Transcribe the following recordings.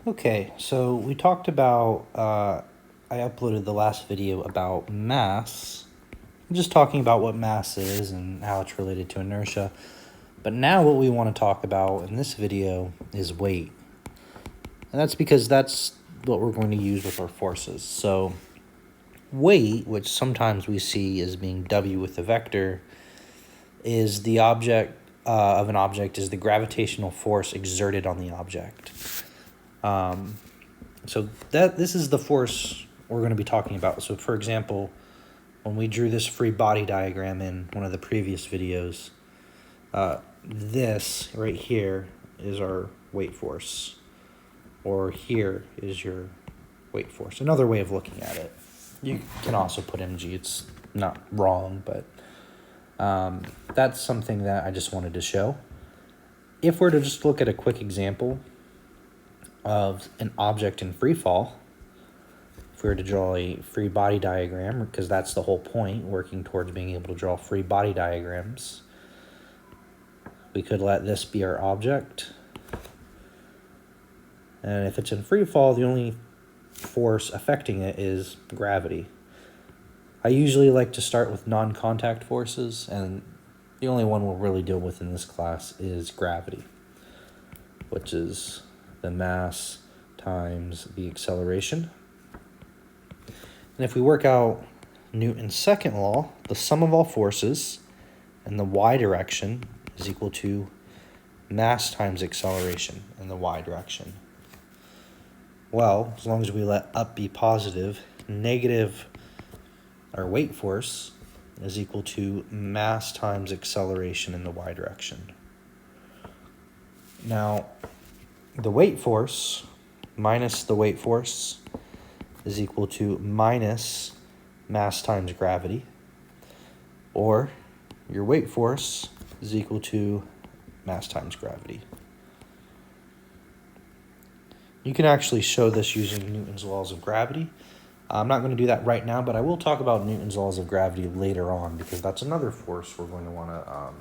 Okay, so we talked about, I uploaded the last video about mass. I'm just talking about what mass is and how it's related to inertia. But now what we want to talk about in this video is weight. And that's because that's what we're going to use with our forces. So weight, which sometimes we see as being W with the vector, is the object of an object is the gravitational force exerted on the object. So this is the force we're going to be talking about. So for example, when we drew this free body diagram in one of the previous videos, this right here is our weight force, or here is your weight force. Another way of looking at it. You can also put mg. It's not wrong, but that's something that I just wanted to show. If we're to just look at a quick example of an object in free fall, if we were to draw a free body diagram, because that's the whole point, working towards being able to draw free body diagrams, we could let this be our object. And if it's in free fall, the only force affecting it is gravity. I usually like to start with non-contact forces, and the only one we'll really deal with in this class is gravity, which is the mass times the acceleration. And if we work out Newton's second law, the sum of all forces in the y direction is equal to mass times acceleration in the y direction. Well, as long as we let up be positive, negative, our weight force, is equal to mass times acceleration in the y direction. Now, the weight force minus the weight force is equal to minus mass times gravity, or your weight force is equal to mass times gravity. You can actually show this using Newton's laws of gravity. I'm not going to do that right now, but I will talk about Newton's laws of gravity later on, because that's another force we're going to want to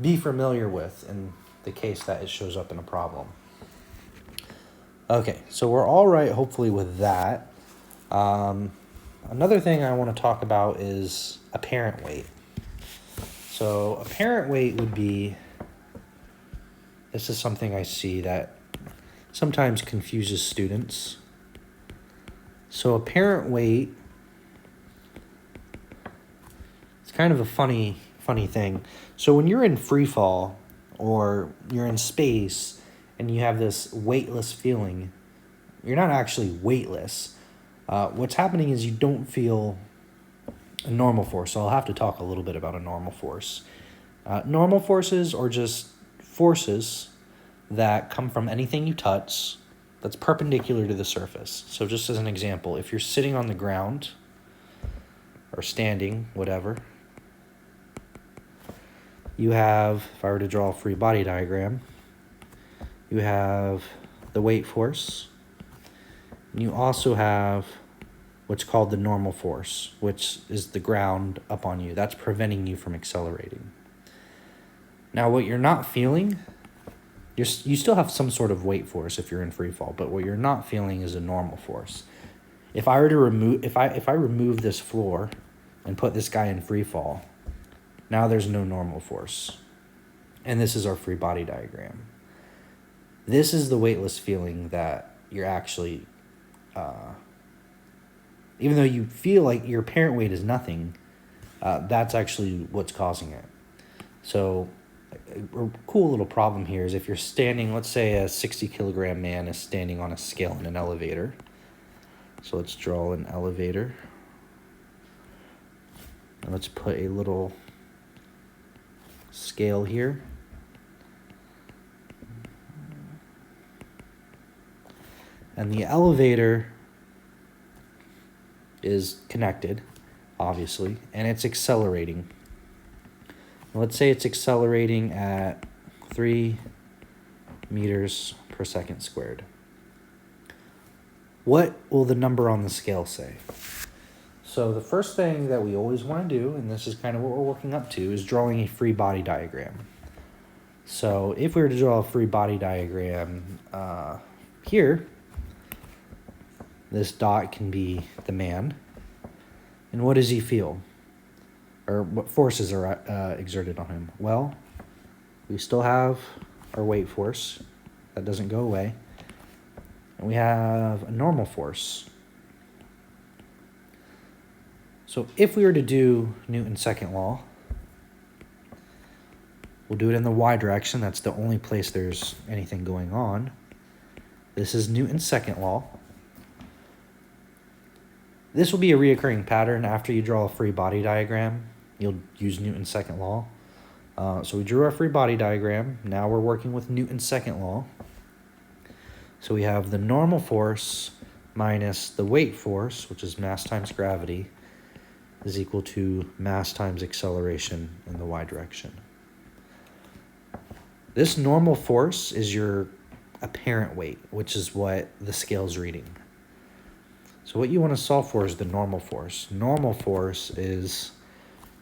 be familiar with in the case that it shows up in a problem. Okay, so we're all right, hopefully, with that. Another thing I want to talk about is apparent weight. So apparent weight would be, this is something I see that sometimes confuses students. So apparent weight, it's kind of a funny thing. So when you're in free fall or you're in space and you have this weightless feeling, you're not actually weightless. What's happening is you don't feel a normal force. So I'll have to talk a little bit about a normal force. Normal forces are just forces that come from anything you touch that's perpendicular to the surface. So just as an example, if you're sitting on the ground or standing, whatever, you have, if I were to draw a free body diagram, you have the weight force, and you also have what's called the normal force, which is the ground up on you. That's preventing you from accelerating. Now, what you're not feeling, you still have some sort of weight force if you're in free fall, but what you're not feeling is a normal force. If I were to remove, if I remove this floor and put this guy in free fall, now there's no normal force. And this is our free body diagram. This is the weightless feeling that you're actually, even though you feel like your apparent weight is nothing, that's actually what's causing it. So a cool little problem here is if you're standing, let's say a 60-kilogram man is standing on a scale in an elevator. So let's draw an elevator. And let's put a little scale here. And the elevator is connected, obviously, and it's accelerating. Let's say it's accelerating at 3 meters per second squared. What will the number on the scale say? So the first thing that we always want to do, and this is kind of what we're working up to, is drawing a free body diagram. So if we were to draw a free body diagram here, this dot can be the man. And what does he feel? Or what forces are exerted on him? Well, we still have our weight force. That doesn't go away. And we have a normal force. So if we were to do Newton's second law, we'll do it in the y direction. That's the only place there's anything going on. This is Newton's second law. This will be a reoccurring pattern after you draw a free body diagram. You'll use Newton's second law. So we drew our free body diagram. Now we're working with Newton's second law. So we have the normal force minus the weight force, which is mass times gravity, is equal to mass times acceleration in the y direction. This normal force is your apparent weight, which is what the scale's reading. So what you want to solve for is the normal force. Normal force is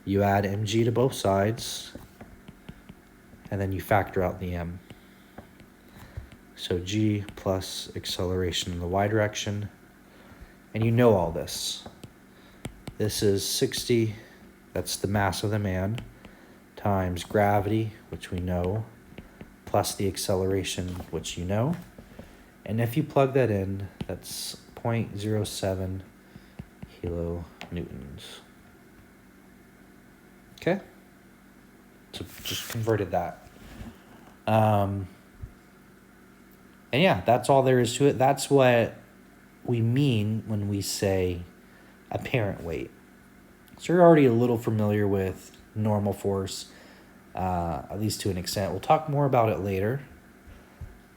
you add mg to both sides, and then you factor out the m. So g plus acceleration in the y direction. And you know all this. This is 60, that's the mass of the man, times gravity, which we know, plus the acceleration, which you know. And if you plug that in, that's 0.07 kilonewtons. Okay? So just converted that. And yeah, that's all there is to it. That's what we mean when we say apparent weight. So you're already a little familiar with normal force, at least to an extent. We'll talk more about it later.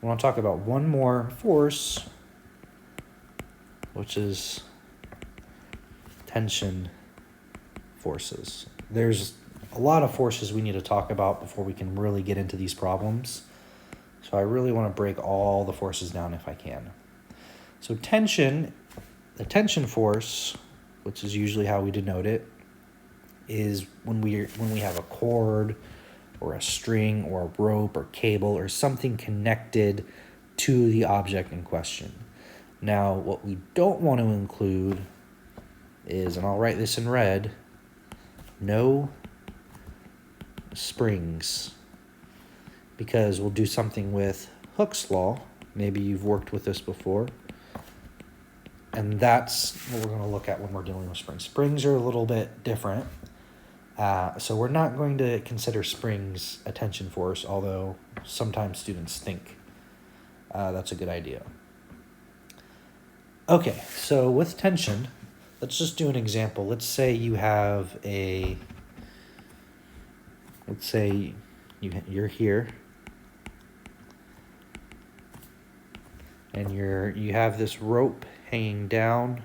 We want to talk about one more force, which is tension forces. There's a lot of forces we need to talk about before we can really get into these problems. So I really want to break all the forces down if I can. So tension, the tension force, which is usually how we denote it, is when we have a cord or a string or a rope or cable or something connected to the object in question. Now, what we don't want to include is, and I'll write this in red, no springs, because we'll do something with Hooke's law. Maybe you've worked with this before. And that's what we're going to look at when we're dealing with springs. Springs are a little bit different. So we're not going to consider springs a tension force, although sometimes students think that's a good idea. Okay, so with tension, let's just do an example. Let's say you have let's say you're here, and you have this rope hanging down.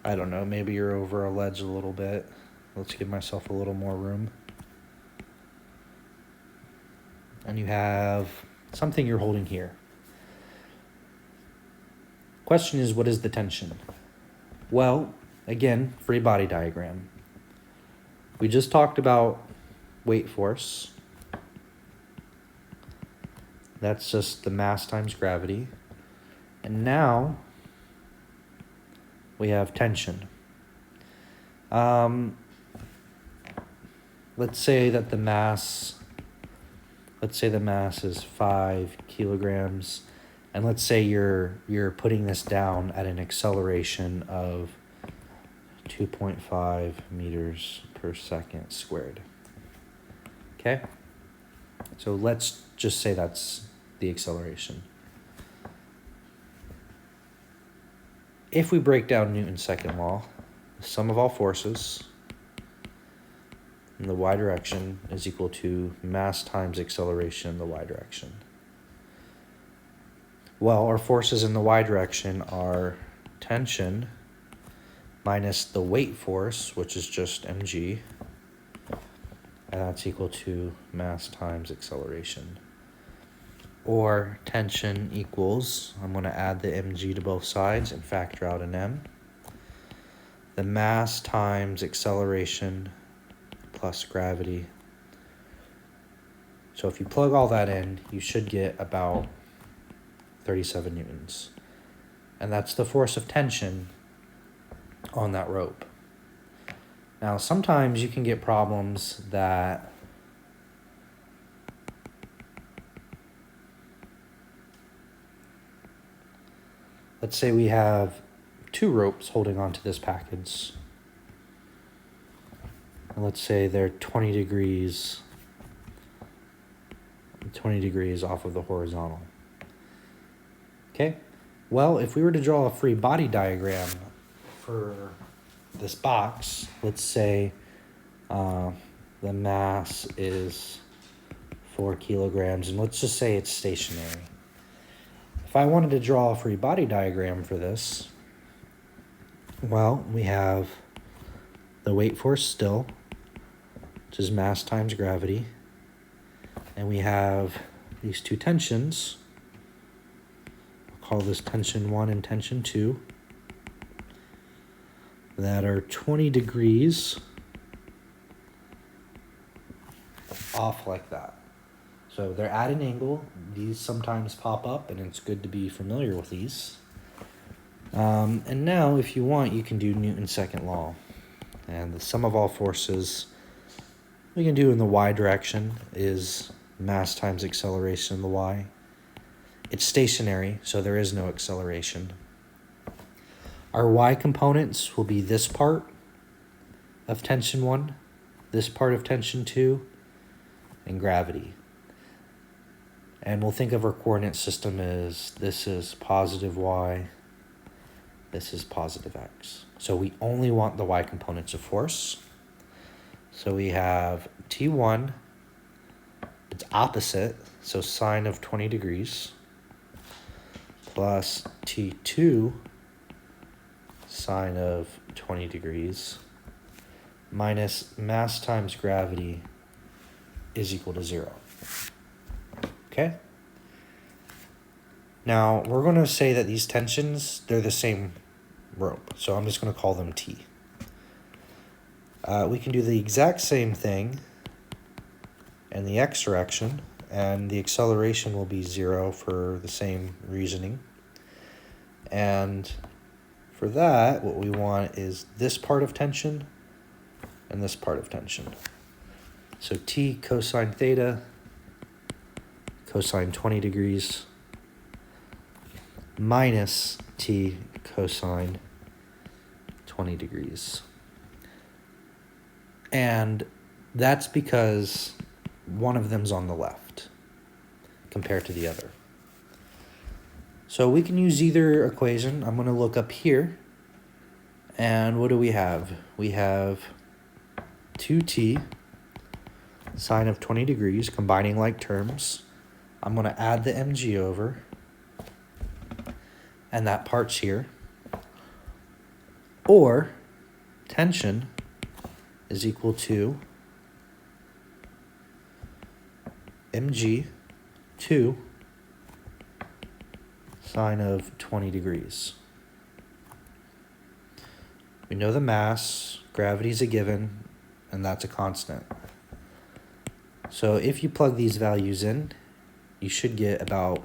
I don't know, maybe you're over a ledge a little bit. Let's give myself a little more room. And you have something you're holding here. Question is, what is the tension? Well, again, free body diagram. We just talked about weight force. That's just the mass times gravity. And now we have tension. Let's say the mass is 5 kilograms, and let's say you're putting this down at an acceleration of 2.5 meters per second squared. Okay? So let's just say that's the acceleration. If we break down Newton's second law, the sum of all forces in the y direction is equal to mass times acceleration in the y direction. Well, our forces in the y direction are tension minus the weight force, which is just mg, and that's equal to mass times acceleration. Or tension equals, I'm going to add the mg to both sides and factor out an m. The mass times acceleration plus gravity. So if you plug all that in, you should get about 37 newtons. And that's the force of tension on that rope. Now, sometimes you can get problems that let's say we have two ropes holding onto this package. And let's say they're 20 degrees off of the horizontal. Okay? Well, if we were to draw a free body diagram for this box, let's say the mass is 4 kilograms, and let's just say it's stationary. If I wanted to draw a free body diagram for this, well, we have the weight force still, which is mass times gravity, and we have these two tensions. I'll call this tension 1 and tension 2, that are 20 degrees off like that. So they're at an angle. These sometimes pop up, and it's good to be familiar with these. And now, if you want, you can do Newton's second law. And the sum of all forces we can do in the y direction is mass times acceleration in the y. It's stationary, so there is no acceleration. Our y components will be this part of tension 1, this part of tension 2, and gravity. And we'll think of our coordinate system as this is positive y, this is positive x. So we only want the y components of force. So we have T1, it's opposite, so sine of 20 degrees, plus T2, sine of 20 degrees, minus mass times gravity is equal to 0. Okay? Now, we're going to say that these tensions, they're the same rope, so I'm just going to call them T. We can do the exact same thing in the x direction, and the acceleration will be 0 for the same reasoning. And for that, what we want is this part of tension and this part of tension. So T cosine theta, cosine 20 degrees, minus T cosine 20 degrees. And that's because one of them's on the left compared to the other. So we can use either equation. I'm going to look up here. And what do we have? We have 2t sine of 20 degrees, combining like terms. I'm going to add the mg over. And that part's here. Or tension is equal to mg 2 sine of 20 degrees. We know the mass, gravity's a given, and that's a constant. So if you plug these values in, you should get about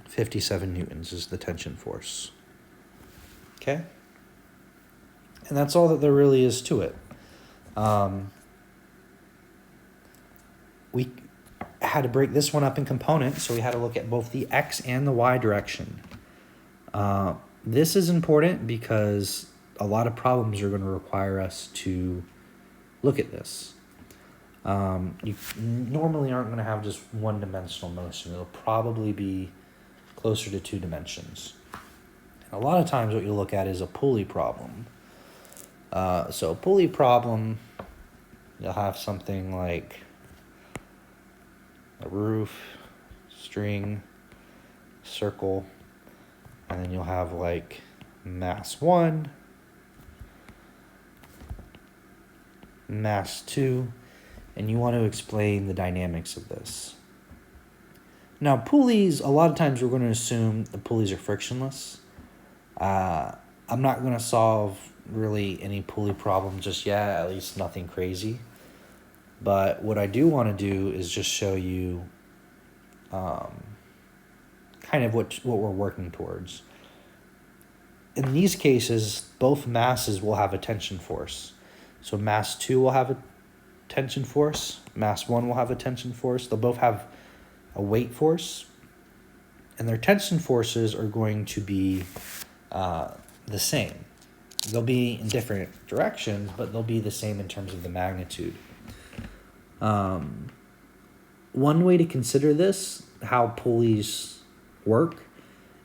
57 newtons is the tension force. Okay? And that's all that there really is to it. We had to break this one up in components, so we had to look at both the x and the y direction. This is important because a lot of problems are going to require us to look at this. You normally aren't going to have just one-dimensional motion. It'll probably be closer to 2 dimensions. And a lot of times what you look at is a pulley problem. So a pulley problem, you'll have something like a roof, string, circle, and then you'll have like mass 1, mass 2, and you want to explain the dynamics of this. Now, pulleys, a lot of times we're going to assume the pulleys are frictionless. I'm not going to solve really any pulley problem just yet, at least nothing crazy. But what I do want to do is just show you kind of what we're working towards. In these cases, both masses will have a tension force. So mass 2 will have a tension force, mass 1 will have a tension force. They'll both have a weight force, and their tension forces are going to be the same. They'll be in different directions, but they'll be the same in terms of the magnitude. One way to consider this, how pulleys work,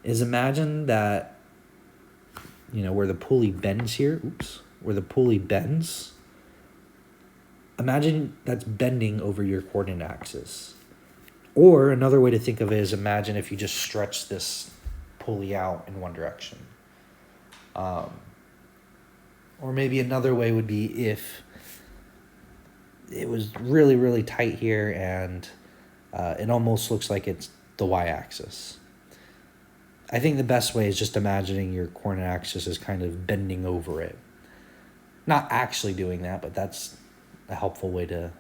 is imagine that, where the pulley bends here, where the pulley bends, imagine that's bending over your coordinate axis. Or another way to think of it is imagine if you just stretch this pulley out in one direction. Or maybe another way would be if it was really, really tight here and it almost looks like it's the y-axis. I think the best way is just imagining your coordinate axis is kind of bending over it. Not actually doing that, but that's a helpful way to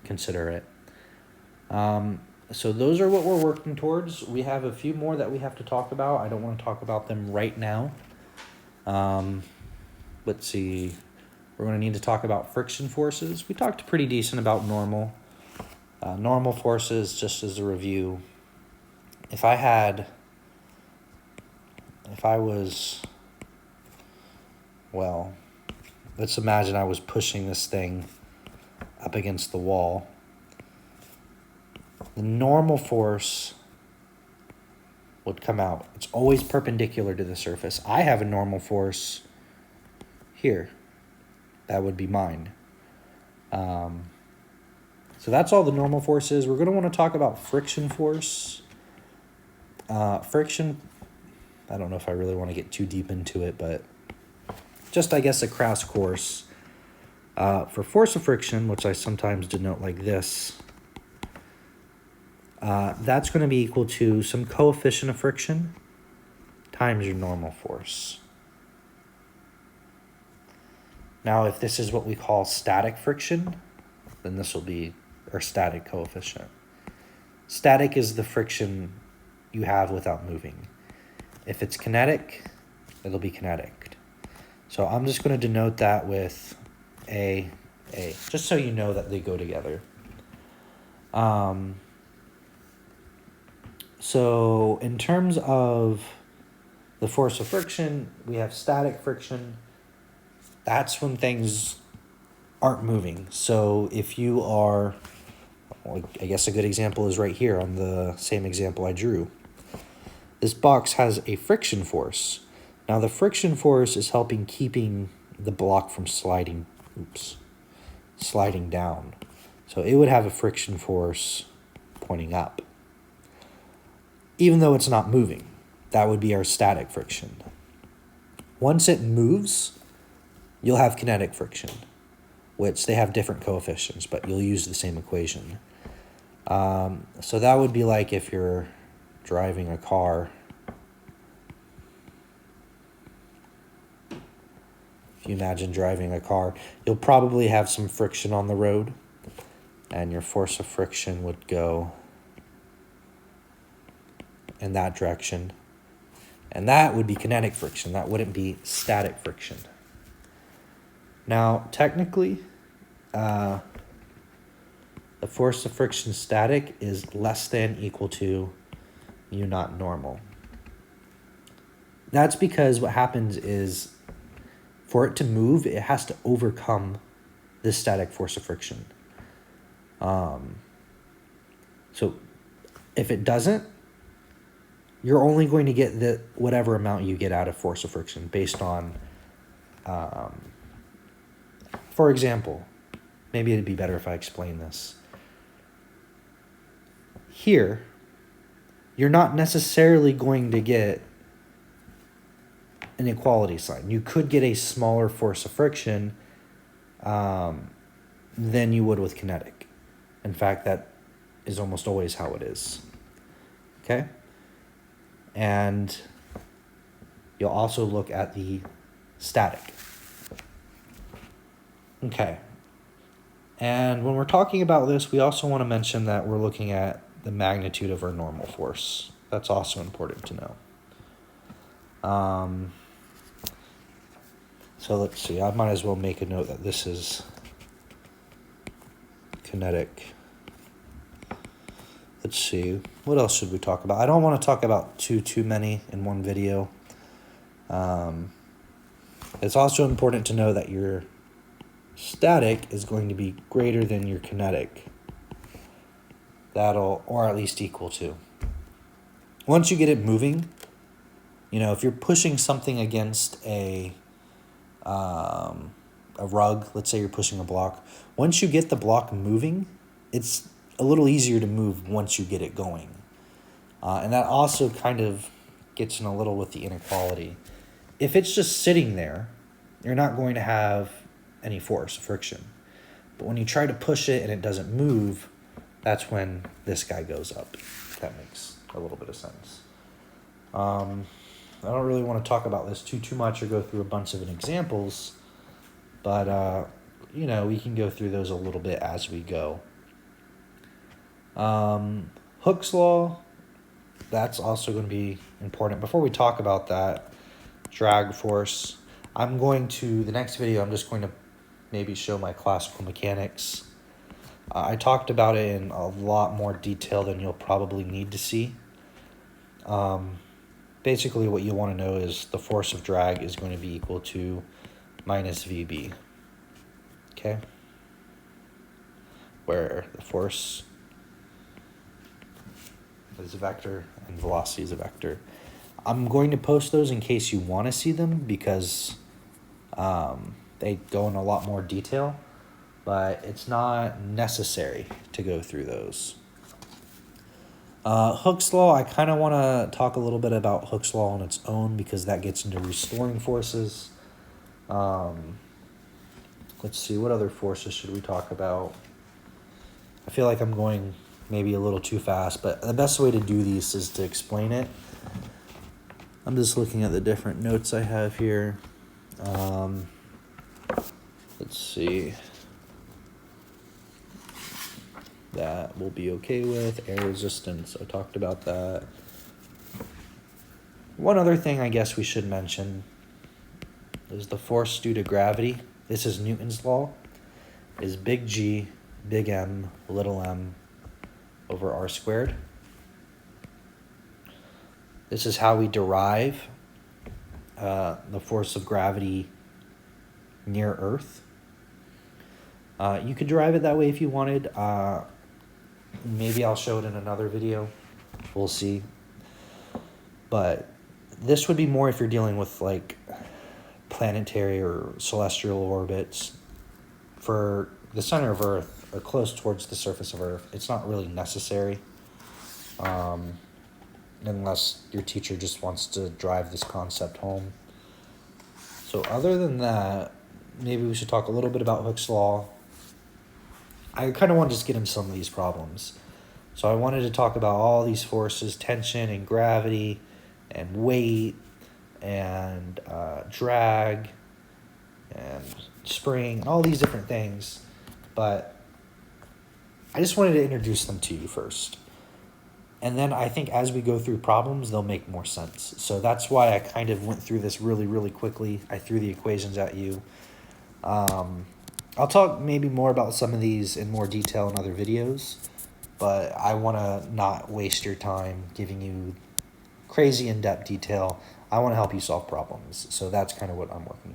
consider it. So those are what we're working towards. We have a few more that we have to talk about. I don't want to talk about them right now. Let's see. We're going to need to talk about friction forces. We talked pretty decent about normal. Normal forces, just as a review. Let's imagine I was pushing this thing up against the wall. The normal force would come out. It's always perpendicular to the surface. I have a normal force here. That would be mine. So that's all the normal force is. We're going to want to talk about friction force. Friction, I don't know if I really want to get too deep into it, but just, I guess, a crash course. For force of friction, which I sometimes denote like this, that's going to be equal to some coefficient of friction times your normal force. Now, if this is what we call static friction, then this will be our static coefficient. Static is the friction you have without moving. If it's kinetic, it'll be kinetic. So I'm just going to denote that with A, just so you know that they go together. So in terms of the force of friction, we have static friction. That's when things aren't moving. So if you are, I guess a good example is right here on the same example I drew. This box has a friction force. Now the friction force is helping keeping the block from sliding down. So it would have a friction force pointing up. Even though it's not moving, that would be our static friction. Once it moves, you'll have kinetic friction, which they have different coefficients, but you'll use the same equation. So that would be like if you're driving a car. If you imagine driving a car, you'll probably have some friction on the road, and your force of friction would go in that direction. And that would be kinetic friction. That wouldn't be static friction. Now, technically, the force of friction static is less than equal to mu naught normal. That's because what happens is for it to move, it has to overcome this static force of friction. So if it doesn't, you're only going to get the whatever amount you get out of force of friction based on, for example, maybe it'd be better if I explain this. Here, you're not necessarily going to get an equality sign. You could get a smaller force of friction than you would with kinetic. In fact, that is almost always how it is. Okay? And you'll also look at the static. Okay. And when we're talking about this, we also want to mention that we're looking at the magnitude of our normal force. That's also important to know. So let's see, I might as well make a note that this is kinetic. Let's see, what else should we talk about? I don't want to talk about too many in one video. It's also important to know that your static is going to be greater than your kinetic. Or at least equal to. Once you get it moving, if you're pushing something against a rug, let's say you're pushing a block, once you get the block moving, it's a little easier to move once you get it going. And that also kind of gets in a little with the inequality. If it's just sitting there, you're not going to have any force, friction. But when you try to push it and it doesn't move, that's when this guy goes up. If that makes a little bit of sense. I don't really want to talk about this too much or go through a bunch of examples, but we can go through those a little bit as we go. Hooke's law, that's also going to be important. Before we talk about that, drag force, the next video, I'm just going to maybe show my classical mechanics. I talked about it in a lot more detail than you'll probably need to see. Basically, what you want to know is the force of drag is going to be equal to minus VB. Okay? Where the force is a vector and velocity is a vector. I'm going to post those in case you want to see them because they go in a lot more detail, but it's not necessary to go through those. Hooke's law, I kind of want to talk a little bit about Hooke's law on its own because that gets into restoring forces. Let's see, what other forces should we talk about? I feel like I'm going maybe a little too fast, but the best way to do these is to explain it. I'm just looking at the different notes I have here. Let's see. That we'll be okay with. Air resistance, I talked about that. One other thing I guess we should mention is the force due to gravity. This is Newton's law. Is big G, big M, little m over r squared. This is how we derive the force of gravity near Earth. You could derive it that way if you wanted. Maybe I'll show it in another video. We'll see. But this would be more if you're dealing with like planetary or celestial orbits. For the center of Earth or close towards the surface of Earth, it's not really necessary. Unless your teacher just wants to drive this concept home. So other than that, maybe we should talk a little bit about Hooke's law. I kind of want to just get into some of these problems. So I wanted to talk about all these forces, tension and gravity and weight and drag and spring and all these different things. But I just wanted to introduce them to you first. And then I think as we go through problems, they'll make more sense. So that's why I kind of went through this really, really quickly. I threw the equations at you. I'll talk maybe more about some of these in more detail in other videos, but I want to not waste your time giving you crazy in-depth detail. I want to help you solve problems. So that's kind of what I'm working